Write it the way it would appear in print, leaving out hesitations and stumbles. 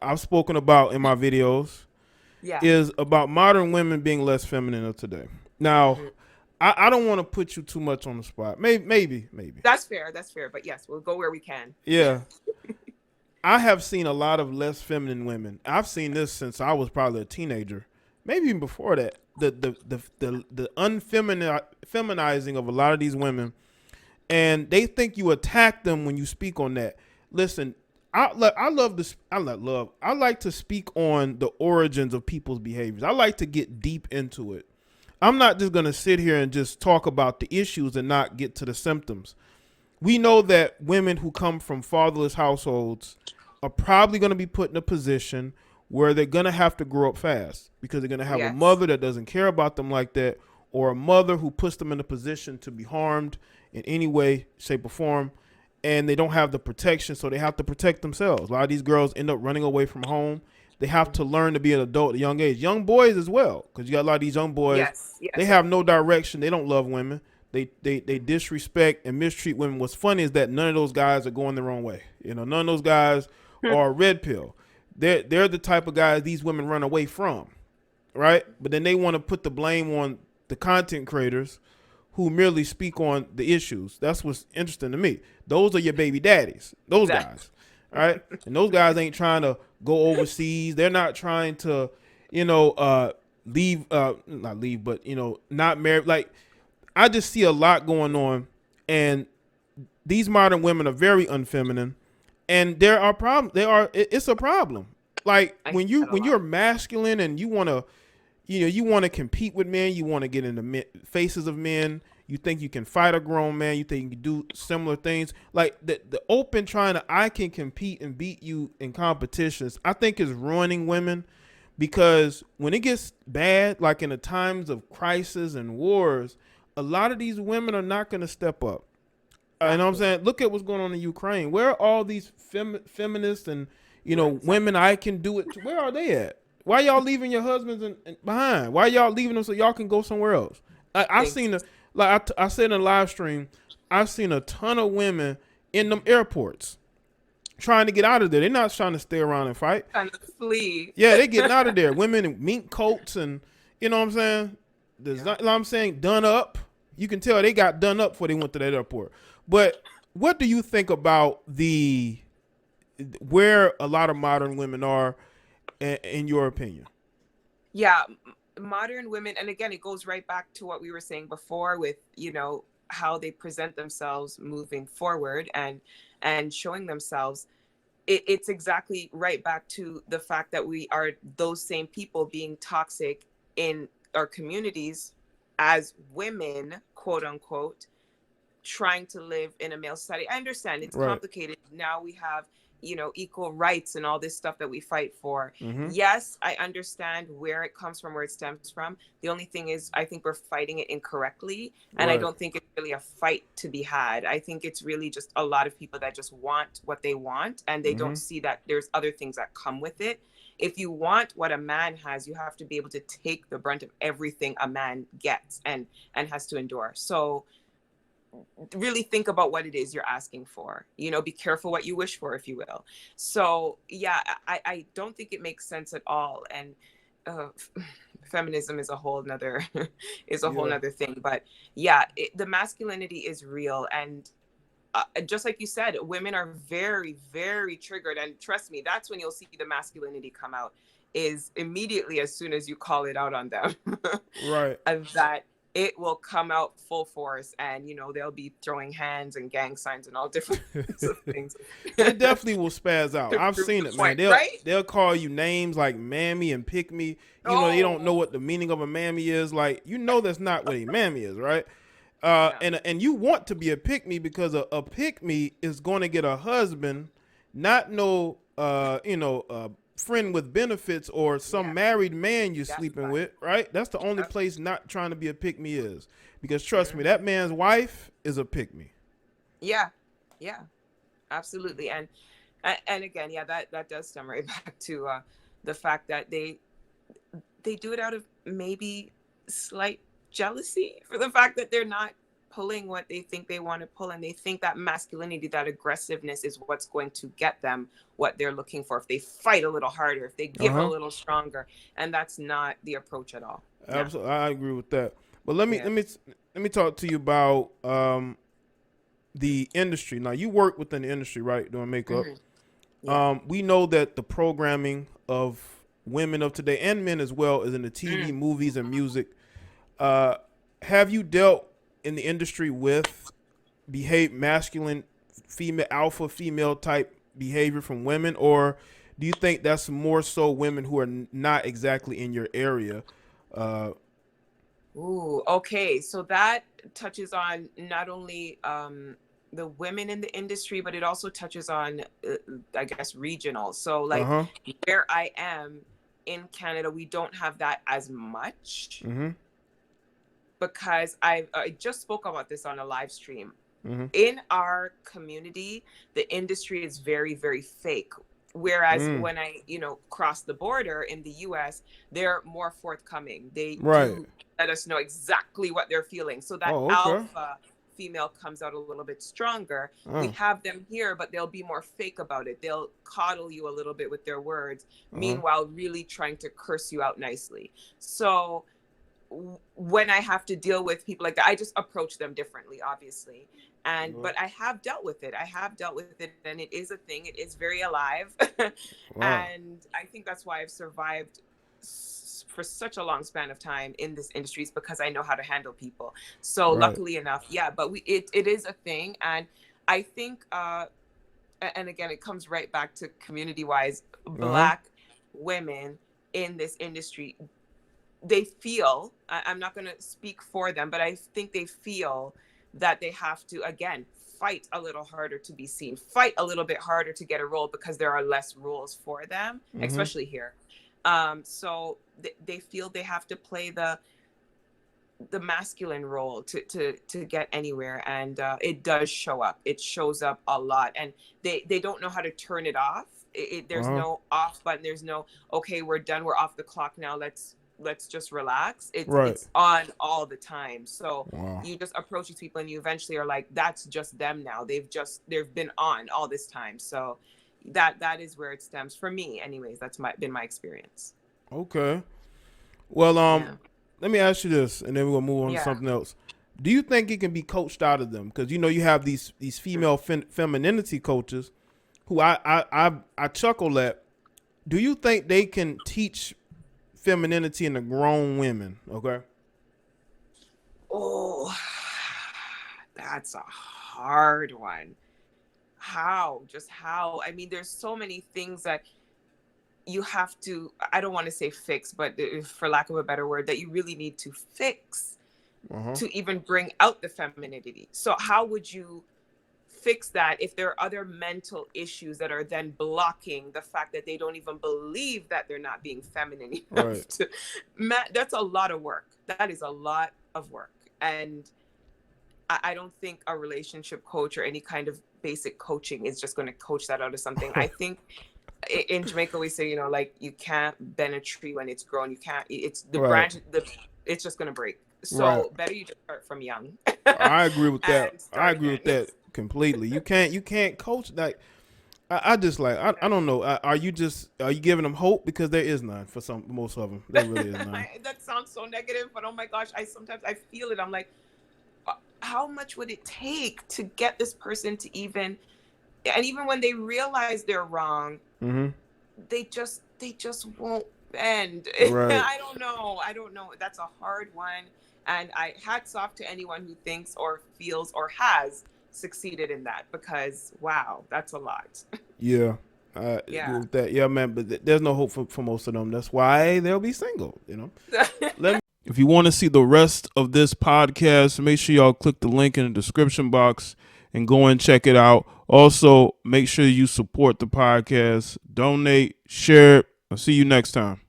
I've spoken about in my videos Yeah. is about modern women being less feminine of today. Now, Hmm. I don't want to put you too much on the spot. Maybe. That's fair. That's fair. But yes, we'll go where we can. Yeah. I have seen a lot of less feminine women. I've seen this since I was probably a teenager, maybe even before that. The feminizing of a lot of these women, and they think you attack them when you speak on that. Listen, I love this. I love. I like to speak on the origins of people's behaviors. I like to get deep into it. I'm not just gonna sit here and just talk about the issues and not get to the symptoms. We know that women who come from fatherless households are probably going to be put in a position where they're going to have to grow up fast because they're going to have a Yes. mother that doesn't care about them like that, or a mother who puts them in a position to be harmed in any way, shape, or form, and they don't have the protection, so they have to protect themselves. A lot of these girls end up running away from home. They have to learn to be an adult at a young age. Young boys as well, because you got a lot of these young boys. Yes. They Yes. have no direction. They don't love women. They disrespect and mistreat women. What's funny is that none of those guys are going the wrong way. You know, none of those guys are red pill. They're the type of guys these women run away from, right? But then they want to put the blame on the content creators who merely speak on the issues. That's what's interesting to me. Those are your baby daddies. Those Exactly. guys, right? And those guys ain't trying to go overseas. They're not trying to, you know, leave, not leave, but not marry. Like, I just see a lot going on, and these modern women are very unfeminine, and there are problems. It's a problem. Like I when see you that a when lot. you're masculine and you want to, you want to compete with men, you want to get in the faces of men. You think you can fight a grown man. You think you can do similar things. Like the open trying to, I can compete and beat you in competitions, I think is ruining women, because when it gets bad, like in the times of crisis and wars, a lot of these women are not going to step up. You know what I'm Exactly. saying? Look at what's going on in Ukraine. Where are all these feminists and Exactly. women? I can do it. Where are they at? Why y'all leaving your husbands behind? Why y'all leaving them so y'all can go somewhere else? I Thanks. seen I said in a live stream, I've seen a ton of women in them airports trying to get out of there. They're not trying to stay around and fight. Trying to flee. Yeah, they getting out of there. Women in mink coats and you know what I'm saying. Yeah. You know what I'm saying, done up. You can tell they got done up before they went to that airport. But what do you think about the where a lot of modern women are, in your opinion? Yeah. Modern women, and again, it goes right back to what we were saying before with, how they present themselves moving forward and showing themselves. It's exactly right back to the fact that we are those same people being toxic in our communities as women, quote unquote, trying to live in a male society. I understand it's Right. complicated. Now we have, equal rights and all this stuff that we fight for. Mm-hmm. Yes, I understand where it comes from, where it stems from. The only thing is, I think we're fighting it incorrectly. And I Right. don't think it's really a fight to be had. I think it's really just a lot of people that just want what they want and they Mm-hmm. don't see that there's other things that come with it. If you want what a man has, you have to be able to take the brunt of everything a man gets and has to endure. So really think about what it is you're asking for. Be careful what you wish for, if you will. So yeah, I don't think it makes sense at all. And uh, feminism is a whole nother is a whole Yeah. nother thing. But yeah, the masculinity is real. And just like you said, women are very, very triggered. And trust me, that's when you'll see the masculinity come out, is immediately as soon as you call it out on them. Right. Of that, it will come out full force, and they'll be throwing hands and gang signs and all different kinds of things They to definitely will spaz out. I've prove seen the it, man. point, They'll right? they'll call you names like mammy and pick me. They don't know Oh, what the meaning of a mammy is. Like, that's not what a mammy is, right? yeah. And you want to be a pick me because a pick me is going to get a husband, not no friend with benefits or some Yeah, married man you're that's sleeping right. with, right? That's the only Yep. place not trying to be a pick me is, because trust me, Hmm. that man's wife is a pick me. Yeah, yeah, absolutely. And again, yeah, that does stem right back to the fact that they do it out of maybe slight jealousy for the fact that they're not pulling what they think they want to pull, and they think that masculinity, that aggressiveness is what's going to get them what they're looking for. If they fight a little harder, if they give a little stronger, and that's not the approach at all. Absolutely, I agree with that. But let me Yeah. let me talk to you about the industry. Now, you work within the industry, right, doing makeup. Yeah. We know that the programming of women of today and men as well is in the TV, movies, and music. Have you dealt in the industry with masculine, female, alpha female type behavior from women, or do you think that's more so women who are not exactly in your area? Ooh, okay. So that touches on not only the women in the industry, but it also touches on, I guess, regional. So, like where I am in Canada, we don't have that as much because I just spoke about this on a live stream. In our community, the industry is very, very fake. Whereas when I, cross the border in the US, they're more forthcoming. They do let us know exactly what they're feeling. So that alpha female comes out a little bit stronger. We have them here, but they'll be more fake about it. They'll coddle you a little bit with their words, meanwhile really trying to curse you out nicely. So when I have to deal with people like that, I just approach them differently, obviously. But I have dealt with it. And it is a thing. It is very alive. And I think that's why I've survived for such a long span of time in this industry, is because I know how to handle people. So luckily enough, but it is a thing. And I think, and again, it comes right back to community-wise, Black women in this industry, they feel, I'm not going to speak for them, but I think they feel that they have to, again, fight a little harder to be seen, fight a little bit harder to get a role because there are less roles for them, especially here. So they feel they have to play the masculine role to get anywhere. And it does show up. It shows up a lot. And they don't know how to turn it off. There's no off button. There's no, okay, we're done. We're off the clock now. Let's just relax. It's on all the time. So you just approach these people and you eventually are like, that's just them now. They've been on all this time. So that is where it stems for me. Anyways, that's been my experience. Okay. Well, let me ask you this, and then we're gonna move on to something else. Do you think it can be coached out of them? Because you have these female femininity coaches who I chuckle at. Do you think they can teach femininity in the grown women? Okay. Oh, that's a hard one. How? I mean, there's so many things that you have to, I don't want to say fix, but for lack of a better word, that you really need to fix to even bring out the femininity. So how would you fix that if there are other mental issues that are then blocking the fact that they don't even believe that they're not being feminine enough that's a lot of work. That is a lot of work. And I don't think a relationship coach or any kind of basic coaching is just going to coach that out of something. I think in Jamaica we say, like, you can't bend a tree when it's grown. You can't, it's the branch, it's just going to break. So better you just start from young. I agree with that. I agree with that completely. You can't coach that. I just like, I don't know. Are you giving them hope? Because there is none for most of them. There really is none. That sounds so negative, but oh my gosh, sometimes I feel it. I'm like, how much would it take to get this person to even when they realize they're wrong, they just won't bend. I don't know. That's a hard one. And hats off to anyone who thinks or feels or has succeeded in that, because wow, that's a lot. Yeah. I agree with that. Yeah, man, but there's no hope for most of them. That's why they'll be single, If you want to see the rest of this podcast, make sure y'all click the link in the description box and go and check it out. Also, make sure you support the podcast, donate, share it. I'll see you next time.